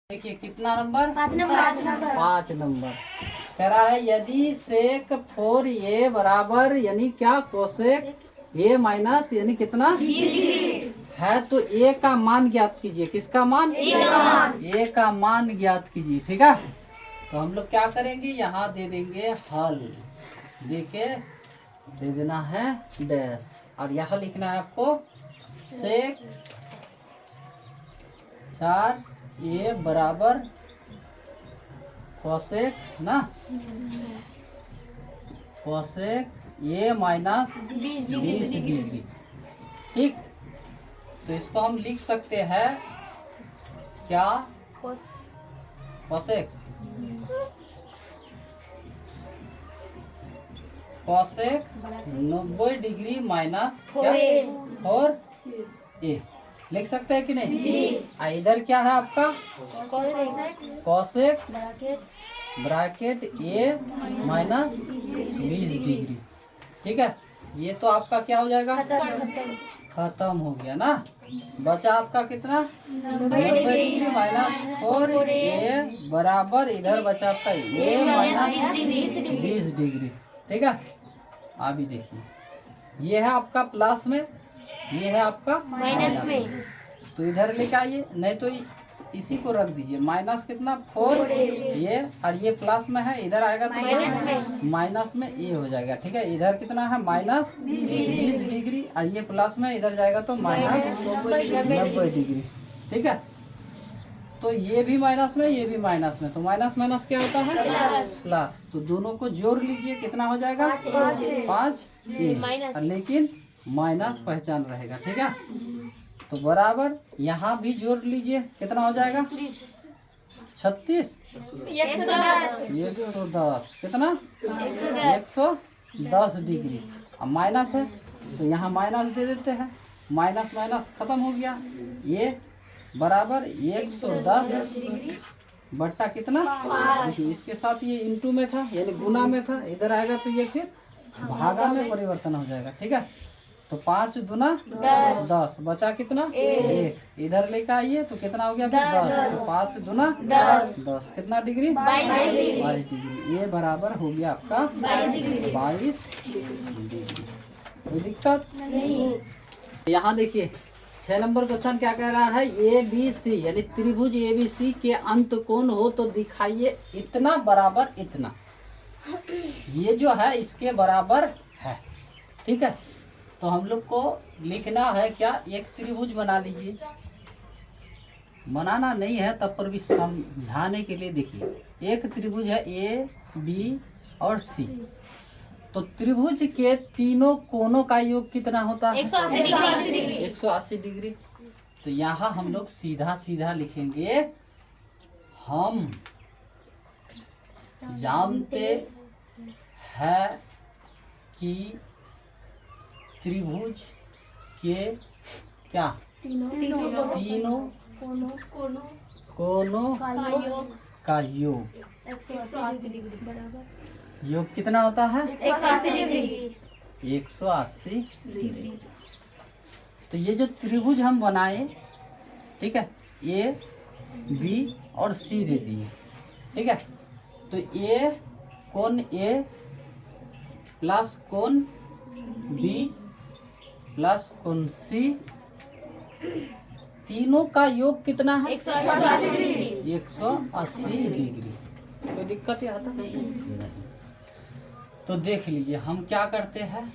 देखिए कितना number, 5 number. कह रहा है यदि सेक 4a बराबर यानी क्या कोसेक a माइनस यानी कितना है, तो a का मान ज्ञात कीजिए। किसका मान? a का मान ज्ञात कीजिए। ठीक है, तो हम लोग क्या करेंगे, यहाँ दे देंगे हल, देके दे देना है डैश, और यहाँ लिखना है आपको सेक 4a बराबर कोसेक ना, कोसेक a माइनस 20 डिग्री। ठीक, तो इसको हम लिख सकते हैं क्या, कोसेक कोसेक 90 डिग्री माइनस क्या 4a लिख सकते हैं कि नहीं जी। इधर क्या है आपका cosec bracket a minus 20 degree. ठीक है, ये तो आपका क्या हो जाएगा, खत्म हो गया ना। बचा आपका कितना 90 डिग्री माइनस 4a बराबर, इधर बचा आपका a माइनस 20 डिग्री। ठीक है, अभी देखिए ये है आपका प्लस में, ये है आपका माइनस में, तो इधर लेके आइए, नहीं तो इसी को रख दीजिए। माइनस कितना 4 ये, और ये प्लस में है, इधर आएगा तो माइनस में ए हो जाएगा। ठीक है, इधर कितना है माइनस 20 डिग्री, और ये प्लस में इधर जाएगा तो माइनस 90 डिग्री। ठीक है, तो ये भी माइनस में, ये भी माइनस में, तो माइनस माइनस क्या होता है प्लस, तो दोनों को जोड़ लीजिए, कितना हो जाएगा 5 लेकिन माइनस पहचान रहेगा। ठीक है, तो बराबर यहाँ भी जोड़ लीजिए, कितना हो जाएगा 36 110, कितना 110 डिग्री। अब माइनस है तो यहाँ माइनस दे देते हैं, माइनस माइनस खत्म हो गया, ये बराबर 110 बट्टा कितना, देखिए इसके साथ ये इंटू में था यानी गुना में था, इधर आएगा तो ये फिर भागा में परिवर्तन हो जाएगा। ठीक है, तो 5 दूना 10, बचा कितना 1, इधर लेकर आइए तो कितना हो गया फिर 10, तो 5 दूना 10, कितना डिग्री 22 डिग्री, ये बराबर हो गया आपका 22 डिग्री। कोई दिक्कत नहीं। यहाँ देखिए 6 नंबर क्वेश्चन क्या कह रहा है, ए बी सी यानी त्रिभुज ए बी सी के अंत कोण हो तो दिखाइए इतना बराबर इतना, ये जो है इसके बराबर है। ठीक है, तो हम लोग को लिखना है क्या, एक त्रिभुज बना लीजिए, बनाना नहीं है तब पर भी समझाने के लिए देखिए, एक त्रिभुज है ए बी और सी, तो त्रिभुज के तीनों कोनों का योग कितना होता है 180 डिग्री। तो यहाँ हम लोग सीधा सीधा लिखेंगे, हम जानते हैं कि त्रिभुज के क्या तीनों कोनों का योग योग कितना होता है 180 डिग्री। तो ये जो त्रिभुज हम बनाए, ठीक है, ए बी और सी दे दिए। ठीक है, तो ए कोण ए प्लस कोण बी प्लस कोण सी, तीनों का योग कितना है 180 डिग्री। कोई दिक्कत यहाँ तक नहीं। तो देख लीजिए हम क्या करते हैं,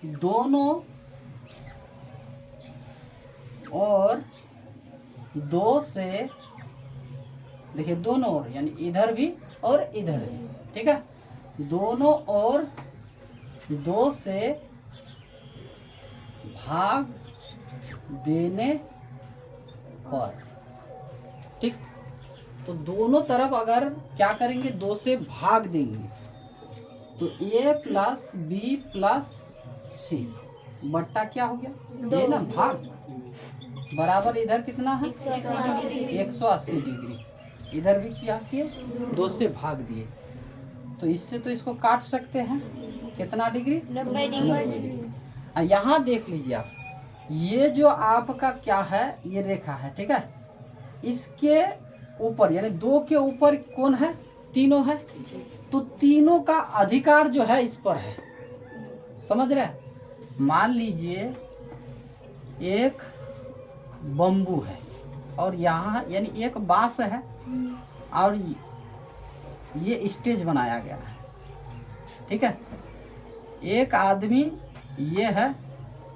दोनों और 2 से, देखिए दोनों और यानी इधर भी और इधर भी। ठीक है, दोनों और 2 से भाग देने पर, ठीक, तो दोनों तरफ अगर क्या करेंगे 2 से भाग देंगे तो a प्लस बी प्लस सी बट्टा क्या हो गया ये ना भाग, बराबर इधर कितना है 180 डिग्री, इधर भी क्या किए 2 से भाग दिए, तो इससे तो इसको काट सकते हैं, कितना डिग्री 90 डिग्री। यहाँ देख लीजिए आप, ये जो आपका क्या है ये रेखा है। ठीक है, इसके ऊपर, यानी 2 के ऊपर कौन है? तीनों है। तो तीनों का अधिकार जो है इस पर है, समझ रहे? मान लीजिए एक बम्बू है और यहाँ यानी एक बांस है और ये स्टेज बनाया गया है, ठीक है। एक आदमी ये है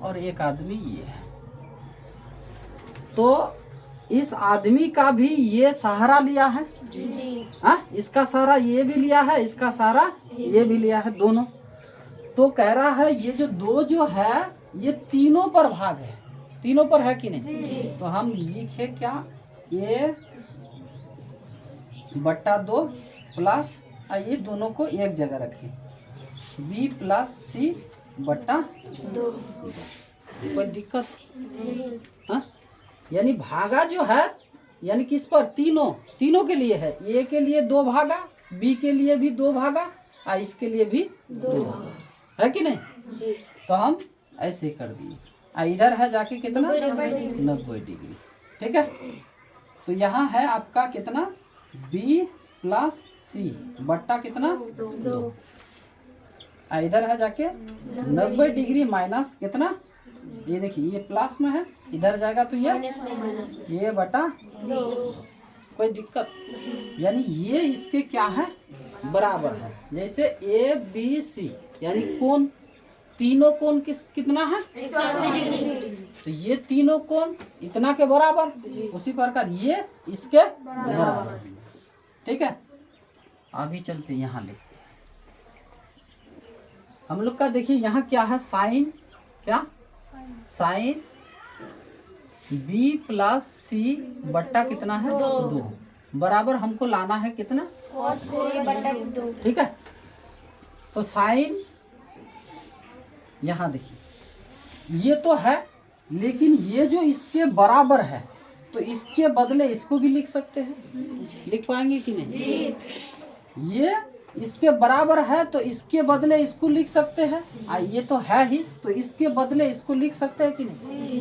और एक आदमी ये है। तो इस आदमी का भी ये सहारा लिया है जी। हाँ, इसका सहारा ये भी लिया है, इसका सहारा ये भी लिया है, दोनों। तो कह रहा है ये जो 2 जो है ये तीनों पर भाग है, तीनों पर है कि नहीं? जी। तो हम लिखे क्या? A बट्टा 2 प्लस ये दोनों को एक जगह रखे, B प्लस C बट्टा 2। कोई दिक्कत? हाँ, यानी भागा जो है यानी किस पर? तीनों के लिए है। A के लिए 2 भागा, B के लिए भी 2 भागा और इसके लिए भी 2 भागा, है कि नहीं? जी। तो हम ऐसे कर दिए। इधर है जाके कितना? 90 डिग्री, ठीक है। तो यहाँ है आपका कितना? B प्लस C बट्टा कितना? 2। इधर है जाके 90 डिग्री माइनस कितना? ये देखिए ये प्लस में है, इधर जाएगा तो ये बटा 2। कोई दिक्कत? यानी ये इसके क्या है? बराबर है। जैसे ABC यानी कोण, तीनों कोण कितना है? 180 डिग्री। तो ये तीनों कोण इतना के बराबर, उसी प्रकार ये इसके बराबर, ठीक है। अभी चलते यहाँ लिखते हम लोग का। देखिए यहाँ क्या है? साइन, क्या? साइन B प्लस C बट्टा कितना है? 2 बराबर हमको लाना है कितना? cos A बटा 2। ठीक है। तो साइन यहाँ देखिए ये तो है, लेकिन ये जो इसके बराबर है तो इसके बदले इसको भी लिख सकते हैं, लिख पाएंगे कि नहीं? ये इसके बराबर है तो इसके बदले इसको लिख सकते हैं, ये तो है ही, तो इसके बदले इसको लिख सकते हैं कि नहीं?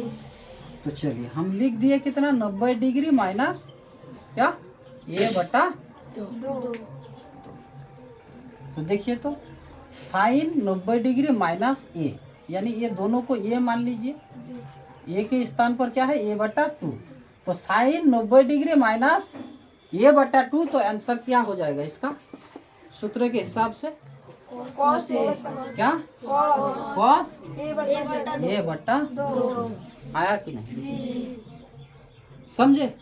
तो चलिए हम लिख दिए कितना? 90 डिग्री माइनस क्या? A बटा 2। तो देखिए तो साइन 90 डिग्री माइनस A, यानी ये दोनों को A मान लीजिए, A के स्थान पर क्या है? A बटा 2। तो साइन 90 डिग्री माइनस A बटा 2, तो आंसर क्या हो जाएगा इसका सूत्र के हिसाब से? cos A क्या? cos A बटा 2। आया कि नहीं? समझे?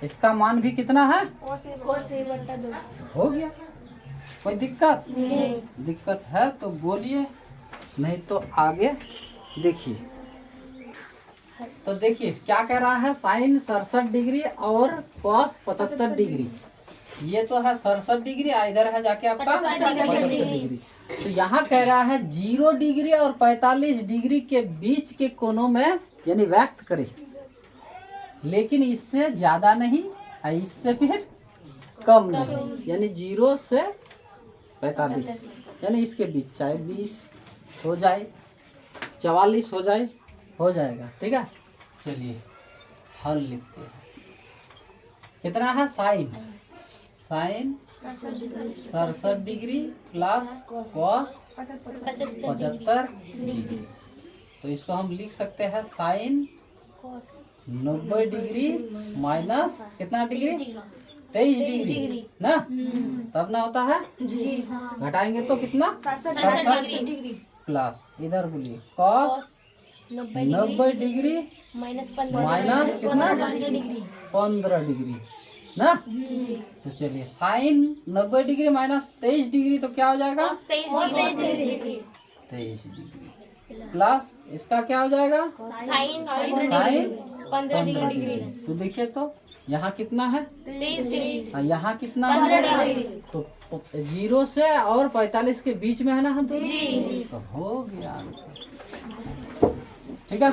इसका मान भी कितना है? cos A बटा 2। हो गया। कोई दिक्कत? नहीं। दिक्कत है तो बोलिए, नहीं तो आगे देखिए। तो देखिए क्या कह रहा है? साइन 67 डिग्री और कॉस 75 डिग्री। ये तो है 67 डिग्री, इधर है जाके आपका 75 डिग्री। तो यहाँ कह रहा है 0 डिग्री और 45 डिग्री के बीच के कोनों में यानी व्यक्त करे, लेकिन इससे ज्यादा नहीं, इससे फिर कम नहीं, यानी 0 से 45 यानी इसके बीच, चाहे 20 हो जाए, 44 हो जाए, हो जाएगा, ठीक है। चलिए हल लिखते हैं। कितना है? Sine 67 degree plus cos 75 degree. तो इसको हम लिख सकते हैं साइन 90 डिग्री माइनस कितना डिग्री? 23 डिग्री ना, तब ना होता है, घटाएंगे तो कितना? 67 डिग्री प्लस इधर बोलिए कॉस 90 डिग्री माइनस कितना? 15 डिग्री ना। तो चलिए साइन 90 डिग्री माइनस 23 डिग्री तो क्या हो जाएगा? 23 डिग्री प्लस इसका क्या हो जाएगा? Sine 15 degree. तो देखिए तो यहाँ कितना है? 23 यहाँ कितना है? तो 0 से और 45 के बीच में है ना हम, तो हो गया आंसर, ठीक है।